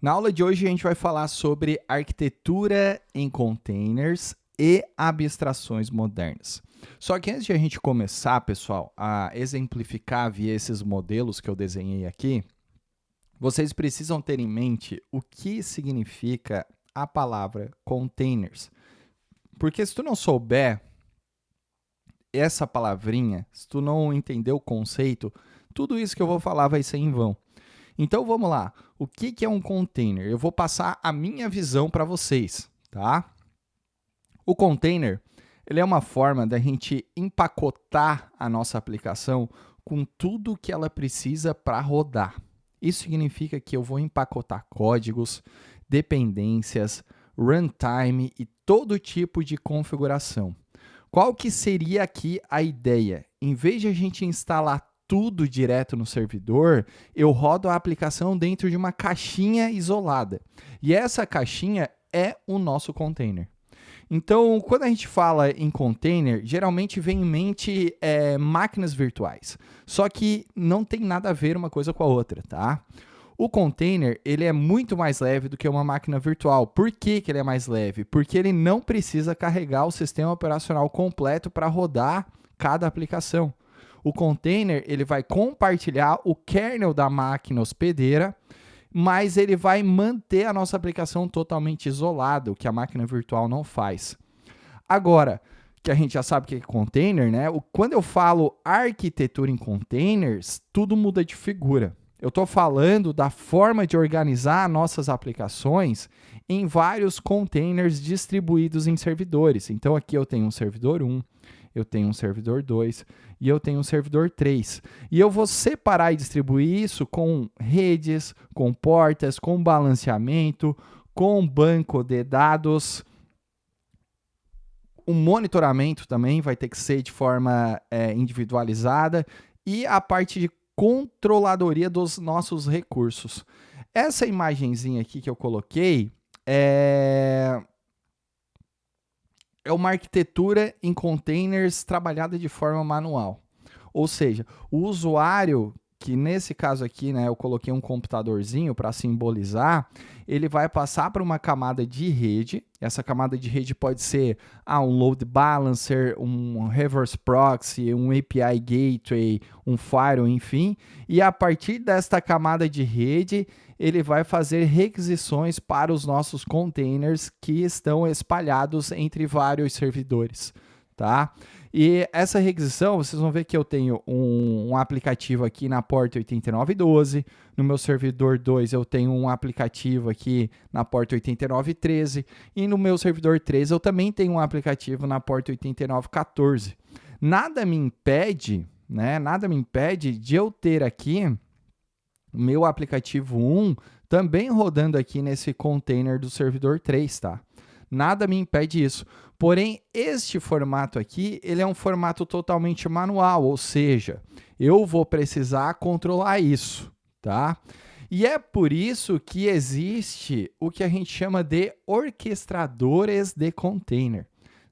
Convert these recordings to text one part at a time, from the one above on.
Na aula de hoje a gente vai falar sobre arquitetura em containers e abstrações modernas. Só que antes de a gente começar, pessoal, a exemplificar via esses modelos que eu desenhei aqui, vocês precisam ter em mente o que significa a palavra containers. Porque se tu não souber essa palavrinha, se tu não entender o conceito, tudo isso que eu vou falar vai ser em vão. Então vamos lá, o que é um container? Eu vou passar a minha visão para vocês, tá? O container, ele é uma forma da gente empacotar a nossa aplicação com tudo que ela precisa para rodar. Isso significa que eu vou empacotar códigos, dependências, runtime e todo tipo de configuração. Qual que seria aqui a ideia? Em vez de a gente instalar tudo direto no servidor, eu rodo a aplicação dentro de uma caixinha isolada. E essa caixinha é o nosso container. Então, quando a gente fala em container, geralmente vem em mente máquinas virtuais. Só que não tem nada a ver uma coisa com a outra, tá? O container, ele é muito mais leve do que uma máquina virtual. Por que ele é mais leve? Porque ele não precisa carregar o sistema operacional completo para rodar cada aplicação. O container, ele vai compartilhar o kernel da máquina hospedeira, mas ele vai manter a nossa aplicação totalmente isolada, o que a máquina virtual não faz. Agora, que a gente já sabe o que é container, né? Quando eu falo arquitetura em containers, tudo muda de figura. Eu estou falando da forma de organizar nossas aplicações em vários containers distribuídos em servidores. Então, aqui eu tenho um servidor 1, eu tenho um servidor 2 e eu tenho um servidor 3. E eu vou separar e distribuir isso com redes, com portas, com balanceamento, com banco de dados. O monitoramento também vai ter que ser de forma individualizada e a parte de controladoria dos nossos recursos. Essa imagenzinha aqui que eu coloquei é uma arquitetura em containers trabalhada de forma manual. Ou seja, o usuário, que nesse caso aqui, né, eu coloquei um computadorzinho para simbolizar, ele vai passar por uma camada de rede. Essa camada de rede pode ser um load balancer, um reverse proxy, um API gateway, um firewall, enfim. E a partir desta camada de rede, ele vai fazer requisições para os nossos containers que estão espalhados entre vários servidores, tá? E essa requisição, vocês vão ver que eu tenho um aplicativo aqui na porta 8912, no meu servidor 2 eu tenho um aplicativo aqui na porta 8913 e no meu servidor 3 eu também tenho um aplicativo na porta 8914. Nada me impede, né? Nada me impede de eu ter aqui o meu aplicativo 1 também rodando aqui nesse container do servidor 3, tá? Nada me impede isso. Porém, este formato aqui, ele é um formato totalmente manual, ou seja, eu vou precisar controlar isso, tá? E é por isso que existe o que a gente chama de orquestradores de container,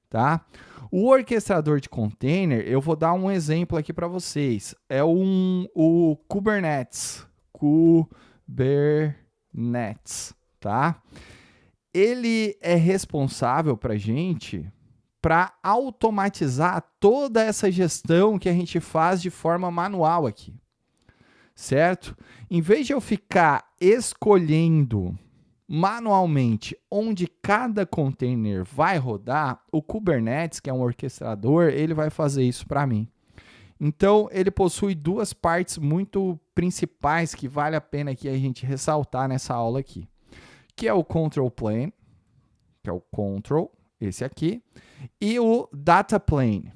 tá? O orquestrador de container, eu vou dar um exemplo aqui para vocês. É o Kubernetes. Kubernetes, tá? Ele é responsável para a gente para automatizar toda essa gestão que a gente faz de forma manual aqui, certo? Em vez de eu ficar escolhendo manualmente onde cada container vai rodar, o Kubernetes, que é um orquestrador, ele vai fazer isso para mim. Então, ele possui duas partes muito principais que vale a pena que a gente ressaltar nessa aula aqui, que é o control plane, que é o control, esse aqui, e o data plane.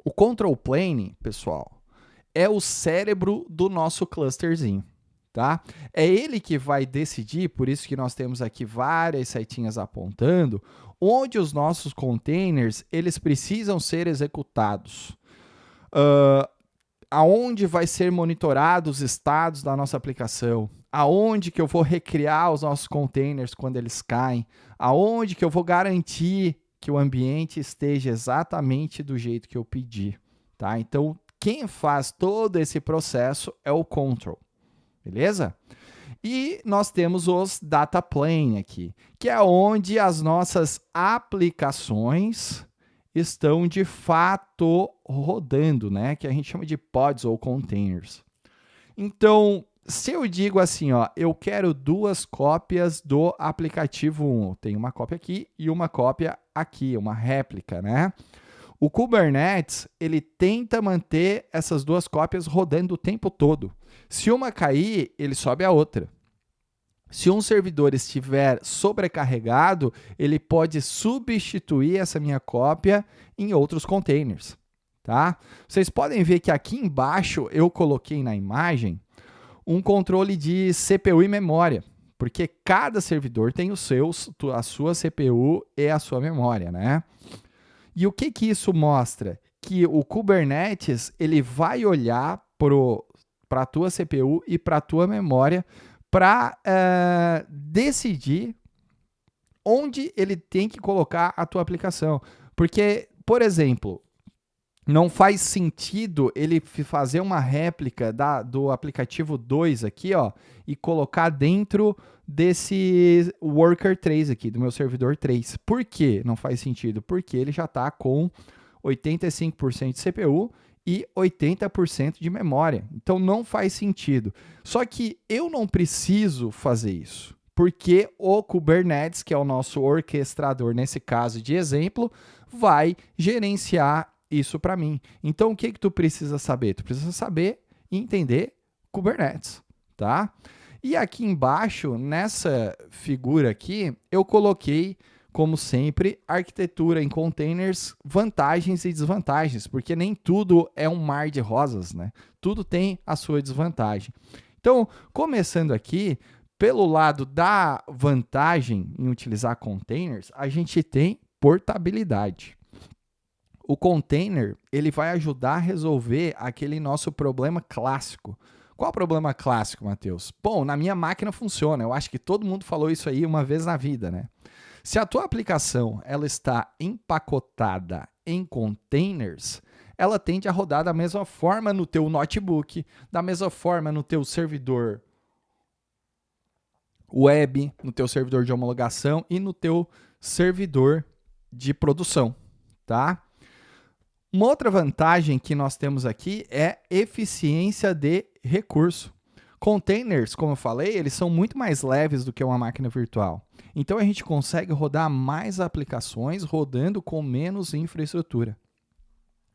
O control plane, pessoal, é o cérebro do nosso clusterzinho, tá? É ele que vai decidir, por isso que nós temos aqui várias setinhas apontando, onde os nossos containers, eles precisam ser executados. Aonde vai ser monitorado os estados da nossa aplicação, aonde que eu vou recriar os nossos containers quando eles caem, aonde que eu vou garantir que o ambiente esteja exatamente do jeito que eu pedi, tá? Então, quem faz todo esse processo é o control, beleza? E nós temos os data plane aqui, que é onde as nossas aplicações estão de fato rodando, né? Que a gente chama de pods ou containers. Então, se eu digo assim, ó, eu quero 2 cópias do aplicativo 1, tem uma cópia aqui e uma cópia aqui, uma réplica, né? O Kubernetes, ele tenta manter essas 2 cópias rodando o tempo todo. Se uma cair, ele sobe a outra. Se um servidor estiver sobrecarregado, ele pode substituir essa minha cópia em outros containers, tá? Vocês podem ver que aqui embaixo eu coloquei na imagem um controle de CPU e memória, porque cada servidor tem a sua CPU e a sua memória, né? E o que isso mostra? Que o Kubernetes ele vai olhar para a tua CPU e para a tua memória para decidir onde ele tem que colocar a tua aplicação. Porque, por exemplo, não faz sentido ele fazer uma réplica do aplicativo 2 aqui, ó, e colocar dentro desse worker 3 aqui, do meu servidor 3. Por que não faz sentido? Porque ele já está com 85% de CPU e 80% de memória. Então não faz sentido. Só que eu não preciso fazer isso, porque o Kubernetes, que é o nosso orquestrador nesse caso de exemplo, vai gerenciar isso para mim. Então o que tu precisa saber? Tu precisa saber e entender Kubernetes, tá? E aqui embaixo, nessa figura aqui, eu coloquei, como sempre, arquitetura em containers, vantagens e desvantagens, porque nem tudo é um mar de rosas, né? Tudo tem a sua desvantagem. Então, começando aqui, pelo lado da vantagem em utilizar containers, a gente tem portabilidade. O container, ele vai ajudar a resolver aquele nosso problema clássico. Qual o problema clássico, Matheus? Bom, na minha máquina funciona. Eu acho que todo mundo falou isso aí uma vez na vida, né? Se a tua aplicação ela está empacotada em containers, ela tende a rodar da mesma forma no teu notebook, da mesma forma no teu servidor web, no teu servidor de homologação e no teu servidor de produção, tá? Uma outra vantagem que nós temos aqui é eficiência de recurso. Containers, como eu falei, eles são muito mais leves do que uma máquina virtual. Então a gente consegue rodar mais aplicações rodando com menos infraestrutura.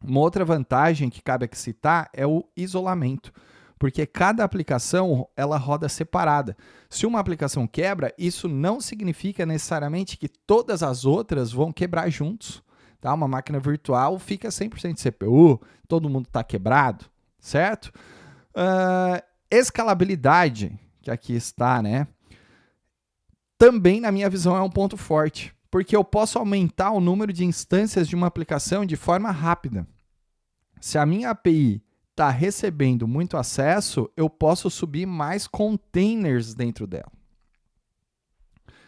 Uma outra vantagem que cabe aqui citar é o isolamento, porque cada aplicação ela roda separada. Se uma aplicação quebra, isso não significa necessariamente que todas as outras vão quebrar juntos. Tá? Uma máquina virtual fica 100% de CPU, todo mundo está quebrado, certo? Escalabilidade, que aqui está, né? Também, na minha visão, é um ponto forte, porque eu posso aumentar o número de instâncias de uma aplicação de forma rápida. Se a minha API está recebendo muito acesso, eu posso subir mais containers dentro dela.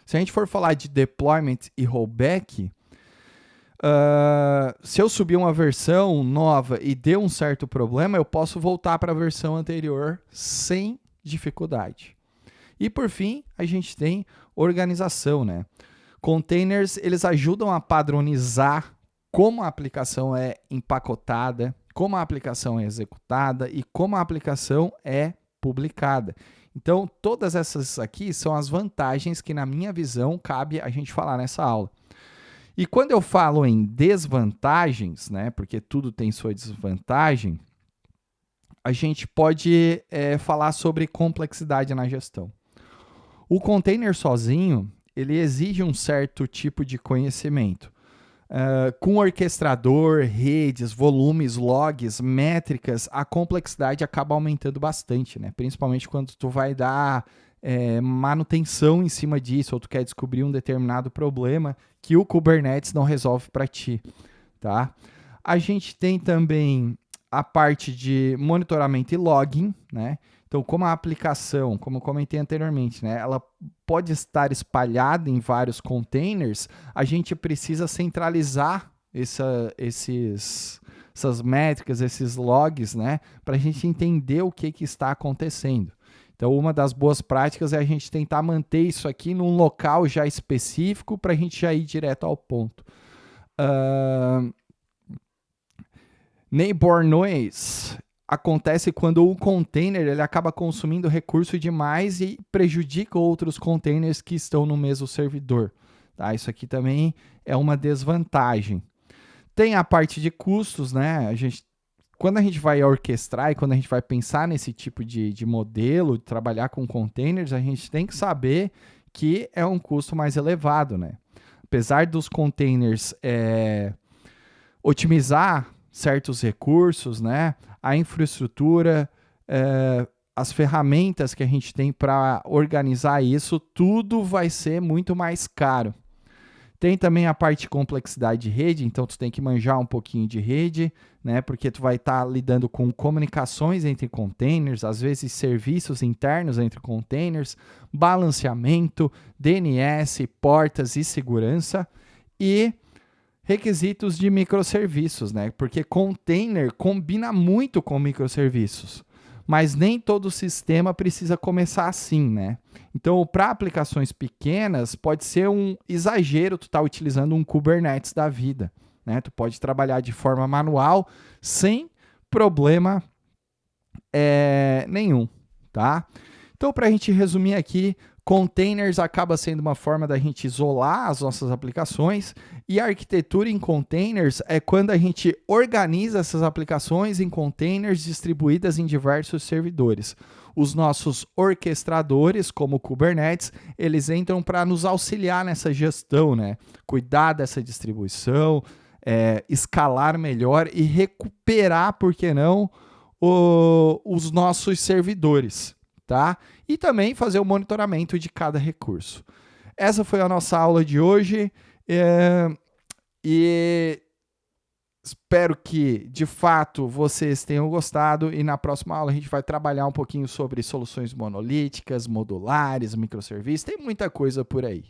Se a gente for falar de deployment e rollback, se eu subir uma versão nova e deu um certo problema, eu posso voltar para a versão anterior sem dificuldade. E por fim, a gente tem organização, né? Containers, eles ajudam a padronizar como a aplicação é empacotada, como a aplicação é executada e como a aplicação é publicada. Então, todas essas aqui são as vantagens que, na minha visão, cabe a gente falar nessa aula. E quando eu falo em desvantagens, né, porque tudo tem sua desvantagem, a gente pode falar sobre complexidade na gestão. O container sozinho, ele exige um certo tipo de conhecimento. Com orquestrador, redes, volumes, logs, métricas, a complexidade acaba aumentando bastante, né? Principalmente quando tu vai dar manutenção em cima disso, ou tu quer descobrir um determinado problema que o Kubernetes não resolve para ti, tá? A gente tem também a parte de monitoramento e logging, né? Então, como a aplicação, como eu comentei anteriormente, né, ela pode estar espalhada em vários containers, a gente precisa centralizar essas métricas, esses logs, né, para a gente entender o que está acontecendo. Então, uma das boas práticas é a gente tentar manter isso aqui num local já específico para a gente já ir direto ao ponto. Neighbor noise acontece quando o container ele acaba consumindo recurso demais e prejudica outros containers que estão no mesmo servidor. Tá? Isso aqui também é uma desvantagem. Tem a parte de custos, né? Quando a gente vai orquestrar e quando a gente vai pensar nesse tipo de modelo, de trabalhar com containers, a gente tem que saber que é um custo mais elevado, né? Apesar dos containers otimizar certos recursos, né? A infraestrutura, as ferramentas que a gente tem para organizar isso, tudo vai ser muito mais caro. Tem também a parte de complexidade de rede, então tu tem que manjar um pouquinho de rede, né? Porque tu vai estar lidando com comunicações entre containers, às vezes serviços internos entre containers, balanceamento, DNS, portas e segurança e requisitos de microserviços, né? Porque container combina muito com microserviços, mas nem todo sistema precisa começar assim, né? Então, para aplicações pequenas, pode ser um exagero tu estar utilizando um Kubernetes da vida, né? Tu pode trabalhar de forma manual sem problema nenhum, tá? Então, para a gente resumir aqui, containers acaba sendo uma forma da gente isolar as nossas aplicações e a arquitetura em containers é quando a gente organiza essas aplicações em containers distribuídas em diversos servidores. Os nossos orquestradores, como o Kubernetes, eles entram para nos auxiliar nessa gestão, né? Cuidar dessa distribuição, escalar melhor e recuperar, por que não, os nossos servidores. Tá? E também fazer o monitoramento de cada recurso. Essa foi a nossa aula de hoje e espero que, de fato, vocês tenham gostado e na próxima aula a gente vai trabalhar um pouquinho sobre soluções monolíticas, modulares, microserviços, tem muita coisa por aí.